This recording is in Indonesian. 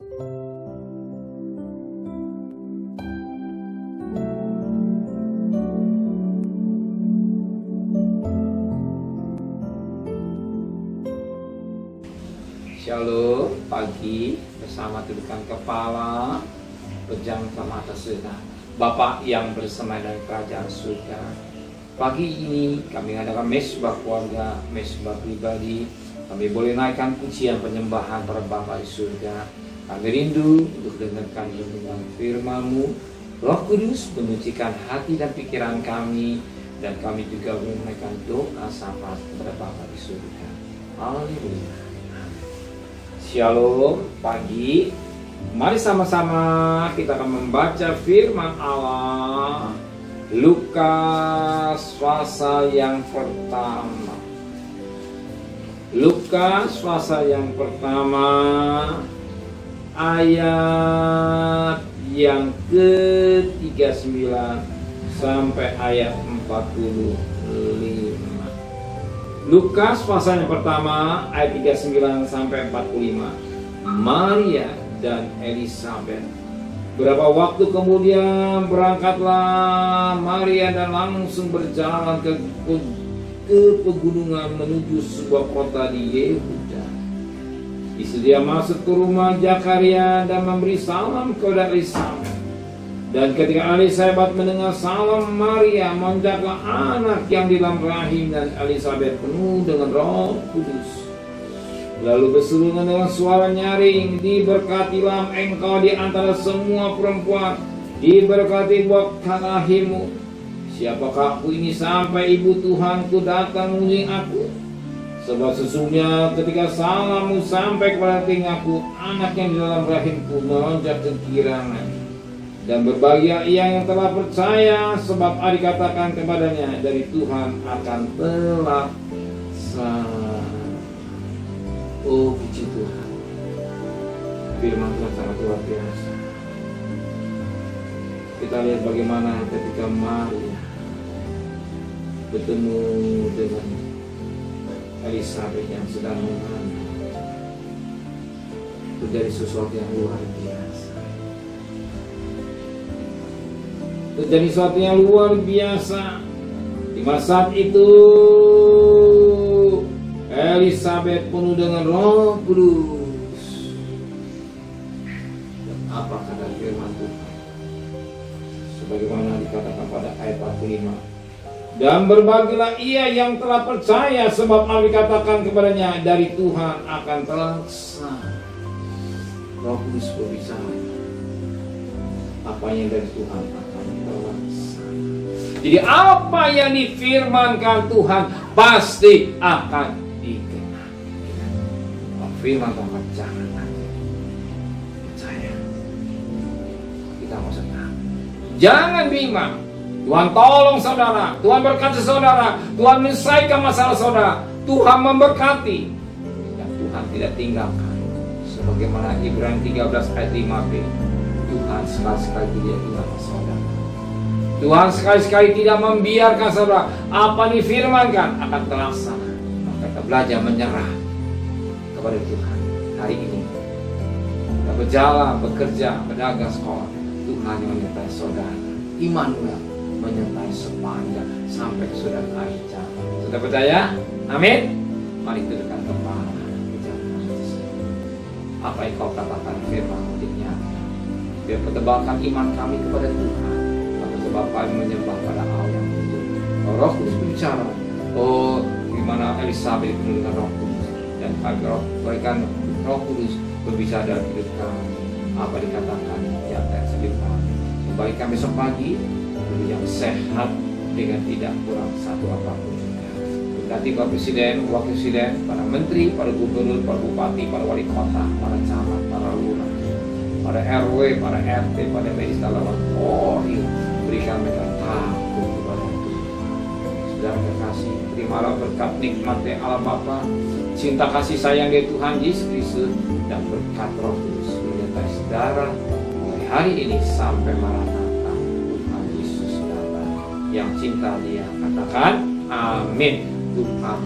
Shalom, pagi bersama tundukkan kepala, pejamkan mata sejenak. Bapa yang bersama dari kerajaan surga, pagi ini kami mengadakan mesbah keluarga, mesbah pribadi. Kami boleh naikkan pujian penyembahan para Bapa di surga. Kami rindu untuk dengarkan renungan firman-Mu. Roh Kudus menyucikan hati dan pikiran kami, dan kami juga menaikkan doa syafaat kepada Bapa di surga. Haleluya. Shalom, pagi. Mari sama-sama kita akan membaca firman Allah. Lukas pasal yang pertama. Lukas pasal yang pertama, ayat yang ke-39 sampai ayat 45. Lukas pasal yang pertama ayat 39 sampai 45. Maria dan Elizabeth. Beberapa waktu kemudian berangkatlah Maria dan langsung berjalan ke pegunungan menuju sebuah kota di Yehuda. Di situ dia masuk ke rumah Zakaria dan memberi salam kepada Elizabeth. Dan ketika Elizabeth mendengar salam Maria, menjagaklah anak yang di dalam rahim, dan Elizabeth penuh dengan Roh Kudus. Lalu berseru dengan suara nyaring, diberkatilah engkau di antara semua perempuan, diberkati buah rahimmu. Siapakah aku ini sampai ibu Tuhanku datang mengunjungi aku? Sebab sesungguhnya ketika salammu sampai kepada telingaku, anak yang di dalam rahimku melonjak kegirangan. Dan berbahagia ia yang telah percaya, sebab dikatakan kepadanya dari Tuhan akan terlaksana. Oh, puji Tuhan. Firman Tuhan sangat luar biasa. Kita lihat bagaimana ketika Maria bertemu dengan Elizabeth yang sedang mengandung, terjadi sesuatu yang luar biasa. Terjadi sesuatu yang luar biasa. Di masa itu Elizabeth penuh dengan Roh Kudus. Dan apa kata firman Tuhan? Sebagaimana dikatakan pada ayat 45. Dan berbahagialah ia yang telah percaya, sebab dikatakan kepadanya dari Tuhan akan terlaksana. Roh Kudus berbicara. Apa yang dari Tuhan akan terlaksana. Jadi apa yang difirmankan Tuhan pasti akan digenapi. Firman Tuhan, jangan percaya. Kita mau senang. Jangan bimbang. Tuhan tolong saudara. Tuhan berkati saudara. Tuhan menyelesaikan masalah saudara. Tuhan memberkati. Dan Tuhan tidak tinggalkan. Sebagaimana Ibrani 13 ayat 5b. Tuhan sekali-sekali tidak tinggalkan saudara. Tuhan sekali-sekali tidak membiarkan saudara. Apa difirmankan akan terlaksana. Maka kita belajar menyerah kepada Tuhan hari ini. Kita berjalan, bekerja, berdagang, sekolah. Tuhan yang menyertai saudara. Immanuel menyertai sepanjang sampai saudara akhir jalan. Sudah percaya? Amin. Mari tundukkan kepala. Apa yang kau katakan firman dinyatakan. Biar pertebalkan iman kami kepada Tuhan. Sebab kami menyembah pada Allah yang hidup. Roh Kudus berbicara. Oh, gimana Elizabeth penuh dengan Roh Kudus. Dan kami berikan Roh Kudus berbicara dalam hidup kami. Apa dikatakan di atas hidup kami. Membagi kami besok pagi yang sehat dengan tidak kurang satu apapun juga. Berkati Pak Presiden, Wakil Presiden, para Menteri, para Gubernur, para Bupati, para Wali Kota, para Camat, para Lurah, para RW, para RT, para medis dalam Polri. Berikan mereka takut kepada Tuhan. Saudara kekasih, terimalah berkat nikmatnya Allah Bapa, cinta kasih sayang dari Tuhan Yesus Kristus, dan berkat Roh Kudus menyertai saudara mulai hari ini sampai Maranatha Tuhan Yesus datang. Yang cinta dia katakan amin. Tuhan